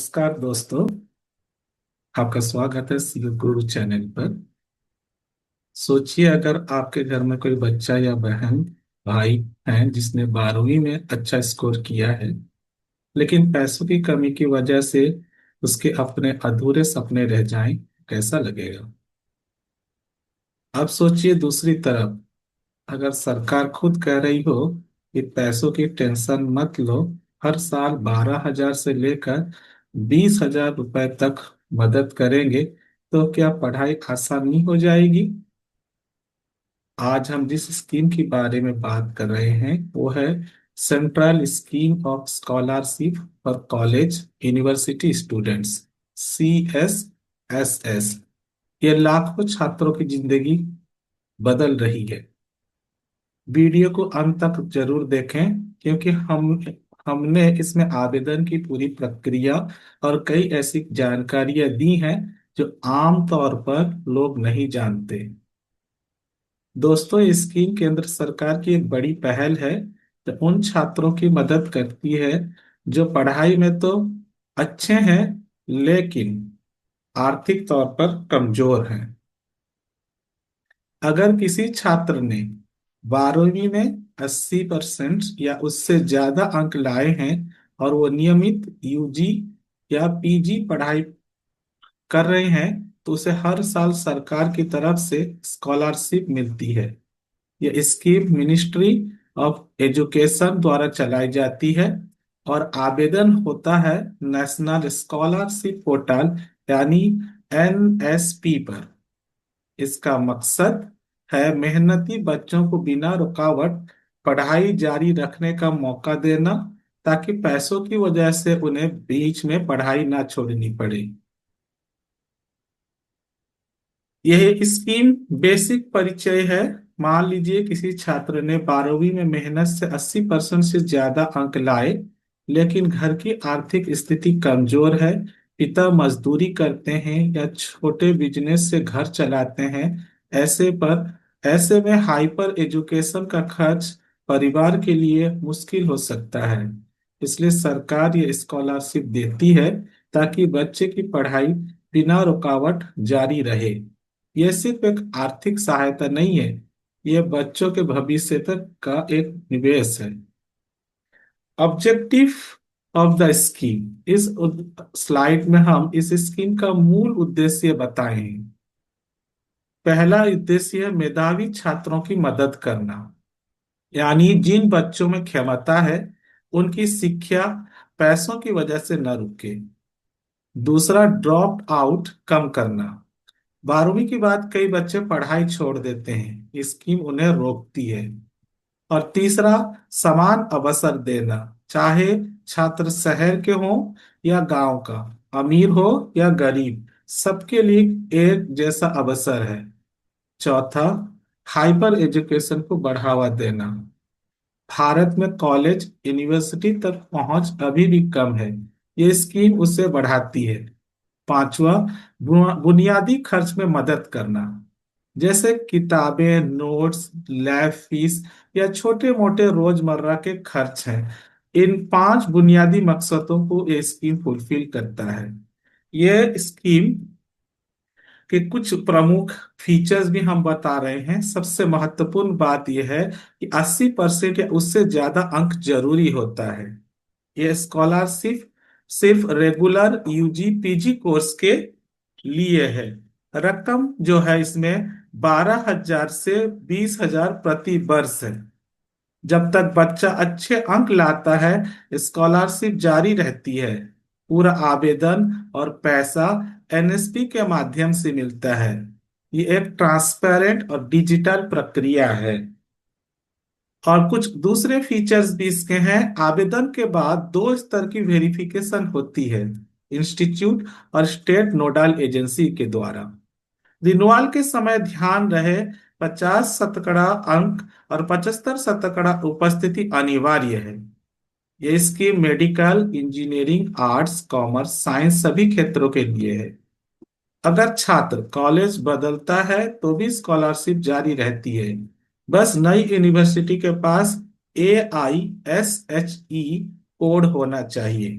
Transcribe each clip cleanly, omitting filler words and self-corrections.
नमस्कार दोस्तों। आपका स्वागत है सी गुरु चैनल पर। सोचिए, अगर आपके घर में कोई बच्चा या बहन भाई है जिसने 12वीं में अच्छा स्कोर किया है, लेकिन पैसों की कमी की वजह से उसके अपने अधूरे सपने रह जाएं, कैसा लगेगा? अब सोचिए दूसरी तरफ, अगर सरकार खुद कह रही हो कि पैसों की टेंशन मत लो, हर साल 12,000 से लेकर 20,000 रुपए तक मदद करेंगे, तो क्या पढ़ाई आसानी हो जाएगी? आज हम जिस स्कीम के बारे में बात कर रहे हैं वो है central scheme of scholarship for college university students, CSSS। ये लाखों छात्रों की जिंदगी बदल रही है। वीडियो को अंत तक जरूर देखें, क्योंकि हमने इसमें आवेदन की पूरी प्रक्रिया और कई ऐसी जानकारियां दी हैं जो आम तौर पर लोग नहीं जानते। दोस्तों, ये स्कीम केंद्र सरकार की एक बड़ी पहल है जो उन छात्रों की मदद करती है जो पढ़ाई में तो अच्छे हैं, लेकिन आर्थिक तौर पर कमजोर हैं। अगर किसी छात्र ने 12वीं में 80% या उससे ज्यादा अंक लाए हैं और वो नियमित यूजी या पीजी पढ़ाई कर रहे हैं, तो उसे हर साल सरकार की तरफ से स्कॉलरशिप मिलती है। ये स्कीम मिनिस्ट्री ऑफ एजुकेशन द्वारा चलाई जाती है और आवेदन होता है नेशनल स्कॉलरशिप पोर्टल यानी NSP पर। इसका मकसद है मेहनती बच्चों को बिना रुकावट पढ़ाई जारी रखने का मौका देना, ताकि पैसों की वजह से उन्हें बीच में पढ़ाई ना छोड़नी पड़े। यह स्कीम बेसिक परिचय है। मान लीजिए किसी छात्र ने 12वीं में मेहनत से 80% से ज्यादा अंक लाए, लेकिन घर की आर्थिक स्थिति कमजोर है, पिता मजदूरी करते हैं या छोटे बिजनेस से घर चलाते हैं। ऐसे पर ऐसे में हाइपर एजुकेशन का खर्च परिवार के लिए मुश्किल हो सकता है। इसलिए सरकार ये स्कॉलरशिप देती है ताकि बच्चे की पढ़ाई बिना रुकावट जारी रहे। यह सिर्फ एक आर्थिक सहायता नहीं है, यह बच्चों के भविष्य तक का एक निवेश है। ऑब्जेक्टिव ऑफ द स्कीम, इस स्लाइड में हम इस स्कीम का मूल उद्देश्य बताएं। पहला उद्देश्य है मेधावी छात्रों की मदद करना, यानी जिन बच्चों में क्षमता है उनकी शिक्षा पैसों की वजह से न रुके। दूसरा, ड्रॉप आउट कम करना। 12वीं के बाद कई बच्चे पढ़ाई छोड़ देते हैं, ये स्कीम उन्हें रोकती है। और तीसरा, समान अवसर देना, चाहे छात्र शहर के हो या गांव का, अमीर हो या गरीब, सबके लिए एक जैसा अवसर है। चौथा, हाइपर एजुकेशन को बढ़ावा देना। भारत में कॉलेज यूनिवर्सिटी तक पहुंच अभी भी कम है, ये स्कीम उसे बढ़ाती है। पांचवा, बुनियादी खर्च में मदद करना, जैसे किताबें, नोट्स, लैब फीस या छोटे मोटे रोजमर्रा के खर्च हैं। इन 5 बुनियादी मकसदों को ये स्कीम फुलफिल करता है। ये स्कीम के कुछ प्रमुख फीचर्स भी हम बता रहे हैं। सबसे महत्वपूर्ण बात यह है कि 80% या उससे ज्यादा अंक जरूरी होता है। ये स्कॉलरशिप सिर्फ रेगुलर यूजी पीजी कोर्स के लिए है। रकम जो है इसमें 12,000 से 20,000 प्रति वर्ष है। जब तक बच्चा अच्छे अंक लाता है, स्कॉलरशिप जारी रहती है। पूरा आवेदन और पैसा NSP के माध्यम से मिलता है। ये एक ट्रांसपेरेंट और डिजिटल प्रक्रिया है। और कुछ दूसरे फीचर्स भी इसके हैं। आवेदन के बाद 2 स्तर की वेरिफिकेशन होती है, इंस्टीट्यूट और स्टेट नोडल एजेंसी के द्वारा। रिन्यूअल के समय ध्यान रहे, 50 शतकड़ा अंक और 75 शतकड़ा उपस्थिति अनिवार्य है। ये scheme medical, engineering, arts, commerce, science सभी क्षेत्रों के लिए है। अगर छात्र कॉलेज बदलता है तो भी स्कॉलरशिप जारी रहती है। बस नई यूनिवर्सिटी के पास AISHE कोड होना चाहिए।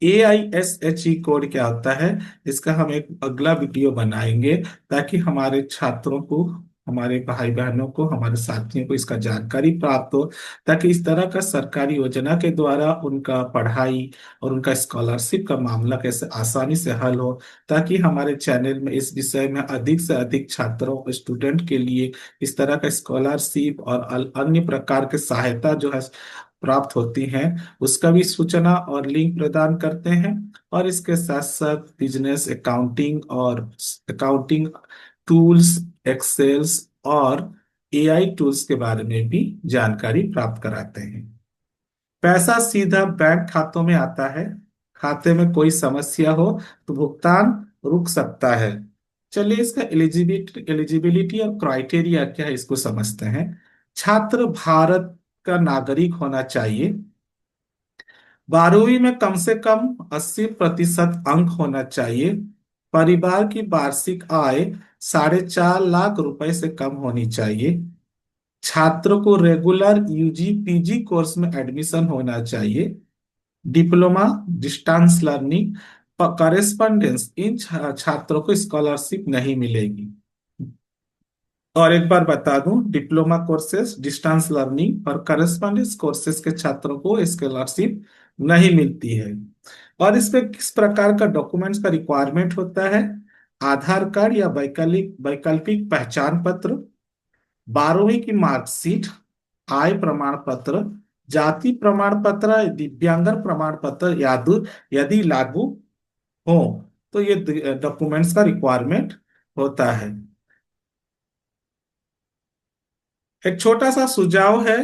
AISHE कोड क्या होता है, इसका हम एक अगला वीडियो बनाएंगे, ताकि हमारे छात्रों को, हमारे भाई बहनों को, हमारे साथियों को इसका जानकारी प्राप्त हो, ताकि इस तरह का सरकारी योजना के द्वारा उनका पढ़ाई और उनका स्कॉलरशिप का मामला कैसे आसानी से हल हो, ताकि हमारे चैनल में इस विषय में अधिक से अधिक छात्रों, स्टूडेंट के लिए इस तरह का स्कॉलरशिप और अन्य प्रकार के सहायता जो है प्राप्त होती हैं, उसका भी सूचना और लिंक प्रदान करते हैं। और इसके साथ साथ बिजनेस अकाउंटिंग और अकाउंटिंग टूल्स, एक्सेल्स और AI टूल्स के बारे में भी जानकारी प्राप्त कराते हैं। पैसा सीधा बैंक खातों में आता है। खाते में कोई समस्या हो तो भुगतान रुक सकता है। चलिए इसका एलिजिबिलिटी और क्राइटेरिया क्या है, इसको समझते हैं। छात्र भारत का नागरिक होना चाहिए। 12वीं में कम से कम 80% अंक होना चाहिए। परिवार की वार्षिक आय 4.5 लाख रुपए से कम होनी चाहिए। छात्र को रेगुलर UG PG कोर्स में एडमिशन होना चाहिए। डिप्लोमा, डिस्टेंस लर्निंग, करेस्पॉन्डेंस, इन छात्रों को स्कॉलरशिप नहीं मिलेगी। और एक बार बता दूं, डिप्लोमा कोर्सेज, डिस्टेंस लर्निंग और करेस्पॉन्डेंस कोर्सेज के छात्रों को स्कॉलरशिप नहीं मिलती है। और इस पे किस प्रकार का डॉक्यूमेंट्स का रिक्वायरमेंट होता है? आधार कार्ड या वैकल्पिक वैकल्पिक पहचान पत्र, 12वीं की मार्कशीट, आय प्रमाण पत्र, जाति प्रमाण पत्र, दिव्यांगन प्रमाण पत्र, यदि लागू हो तो ये डॉक्यूमेंट्स का रिक्वायरमेंट होता है। एक छोटा सा सुझाव है,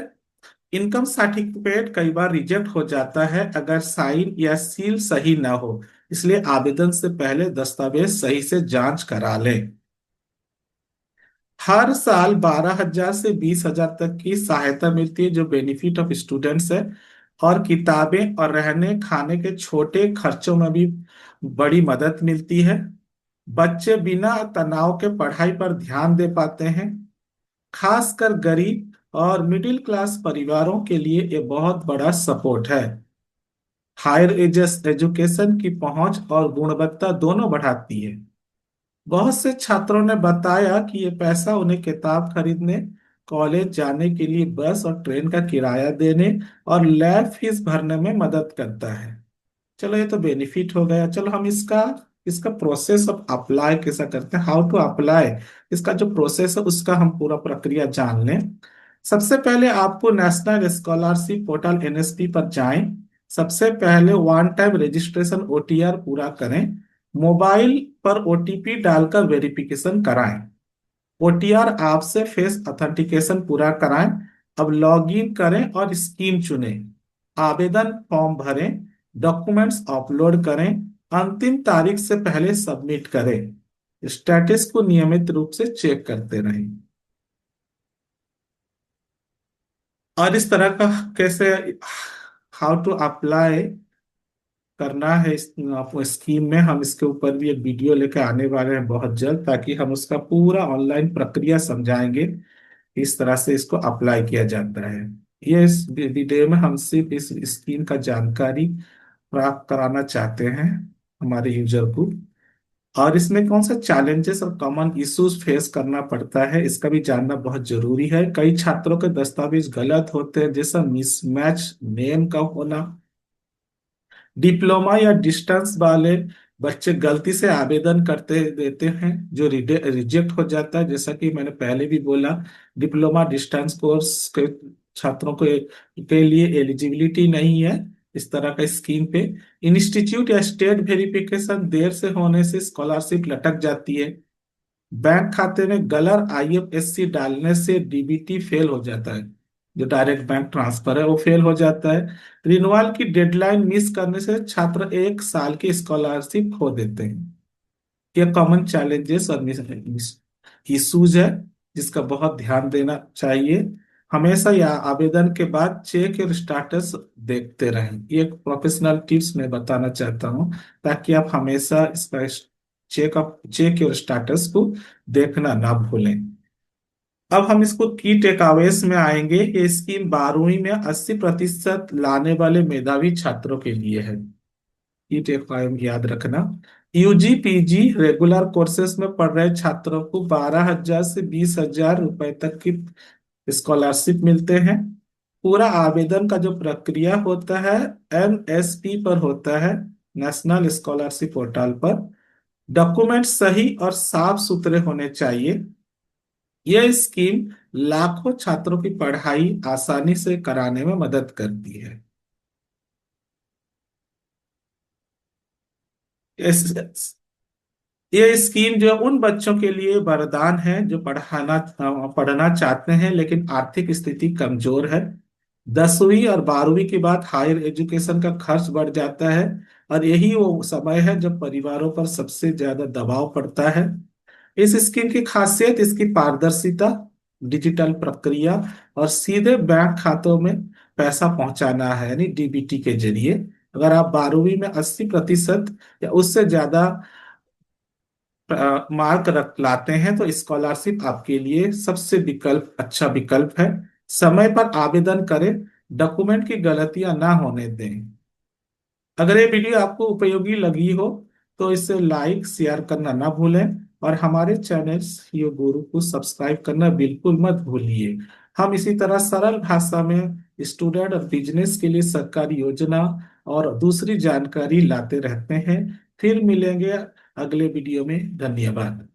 इनकम सर्टिफिकेट कई बार रिजेक्ट हो जाता है अगर साइन या सील सही ना हो, इसलिए आवेदन से पहले दस्तावेज सही से जांच करा लें। हर साल 12,000 से 20,000 तक की सहायता मिलती है, जो बेनिफिट ऑफ स्टूडेंट्स है। और किताबें और रहने खाने के छोटे खर्चों में भी बड़ी मदद मिलती है। बच्चे बिना तनाव के पढ़ाई पर ध्यान दे पाते हैं। खासकर गरीब और मिडिल क्लास परिवारों के लिए ये बहुत बड़ा सपोर्ट है। हायर एजुकेशन की पहुंच और गुणवत्ता दोनों बढ़ाती है। बहुत से छात्रों ने बताया कि ये पैसा उन्हें किताब खरीदने, कॉलेज जाने के लिए बस और ट्रेन का किराया देने और लैब फीस भरने में मदद करता है। चलो ये तो बेनिफिट हो गया। चलो हम इसका इसका प्रोसेस ऑफ अप्लाई कैसा करते हैं, हाउ टू अप्लाई, इसका जो प्रोसेस है उसका हम पूरा प्रक्रिया जान लें। सबसे पहले आपको नेशनल स्कॉलरशिप पोर्टल NSP पर जाएं। सबसे पहले वन टाइम रजिस्ट्रेशन OTR पूरा करें। मोबाइल पर OTP डालकर वेरिफिकेशन कराएं। OTR आपसे फेस ऑथेंटिकेशन पूरा कराएं। अब लॉगिन करें और स्कीम चुनें। आवेदन फॉर्म भरें। डॉक्यूमेंट्स अपलोड करें। अंतिम तारीख से पहले सबमिट करें। स्टेटस को नियमित रूप से चेक करते रहें। और इस तरह का कैसे, हाउ टू अप्लाई करना है इस आपको स्कीम में, हम इसके ऊपर भी एक वीडियो लेकर आने वाले हैं बहुत जल्द, ताकि हम उसका पूरा ऑनलाइन प्रक्रिया समझाएंगे, इस तरह से इसको अप्लाई किया जाता है। ये इस वीडियो में हम सिर्फ इस स्कीम का जानकारी प्राप्त कराना चाहते हैं हमारे यूजर को। और इसमें कौन सा चैलेंजेस और कॉमन इश्यूज फेस करना पड़ता है, इसका भी जानना बहुत जरूरी है। कई छात्रों के दस्तावेज गलत होते हैं, जैसा मिसमैच नेम का होना। डिप्लोमा या डिस्टेंस वाले बच्चे गलती से आवेदन करते देते हैं, जो रिजेक्ट हो जाता है। जैसा कि मैंने पहले भी बोला, डिप्लोमा डिस्टेंस कोर्स के छात्रों के लिए एलिजिबिलिटी नहीं है इस तरह का स्कीम पे। इंस्टीट्यूट या स्टेट वेरिफिकेशन देर से होने से स्कॉलरशिप लटक जाती है। बैंक खाते में गलत IFSC डालने से DBT फेल हो जाता है, जो डायरेक्ट बैंक ट्रांसफर है वो फेल हो जाता है। रिन्यूअल की डेडलाइन मिस करने से छात्र 1 साल की स्कॉलरशिप खो देते हैं। ये कॉमन चैलेंजेस और इश्यूज है, जिसका बहुत ध्यान देना चाहिए। हमेशा या आवेदन के बाद चेक और स्टेटस देखते रहें। ये एक प्रोफेशनल टिप्स मैं बताना चाहता हूँ, ताकि आप हमेशा इसका चेक और स्टेटस को देखना ना भूलें। अब हम इसको की टेकअवेज में आएंगे। ये स्कीम 12वीं में 80% लाने वाले मेधावी छात्रों के लिए है। E-Tech 5 याद रखना। यूजी पीजी रेगुलर कोर्सेज में पढ़ रहे छात्रों को 12,000 से 20,000 रुपए तक की स्कॉलरशिप मिलते हैं। पूरा आवेदन का जो प्रक्रिया होता है NSP पर होता है, नेशनल स्कॉलरशिप पोर्टल पर। डॉक्यूमेंट सही और साफ सुथरे होने चाहिए। यह स्कीम लाखों छात्रों की पढ़ाई आसानी से कराने में मदद करती है। ये स्कीम जो है उन बच्चों के लिए वरदान है जो पढ़ना चाहते हैं लेकिन आर्थिक स्थिति कमजोर है। 10वीं और 12वीं के बाद हायर एजुकेशन का खर्च बढ़ जाता है, और यही वो समय है जब परिवारों पर सबसे ज्यादा दबाव पड़ता है। इस स्कीम की खासियत इसकी पारदर्शिता, डिजिटल प्रक्रिया और सीधे बैंक खातों में पैसा पहुंचाना है, यानी डीबीटी के जरिए। अगर आप 12वीं में 80% या उससे ज्यादा मार्क रख लाते हैं तो स्कॉलरशिप आपके लिए सबसे अच्छा विकल्प है। समय पर आवेदन करें, डॉक्यूमेंट की गलतियां ना होने दें। अगर ये वीडियो आपको उपयोगी लगी हो तो इसे लाइक शेयर करना ना भूलें, और हमारे चैनल सीओ गुरु को सब्सक्राइब करना बिल्कुल मत भूलिए। हम इसी तरह सरल भाषा में स्टूडेंट और बिजनेस के लिए सरकारी योजना और दूसरी जानकारी लाते रहते हैं। फिर मिलेंगे अगले वीडियो में। धन्यवाद।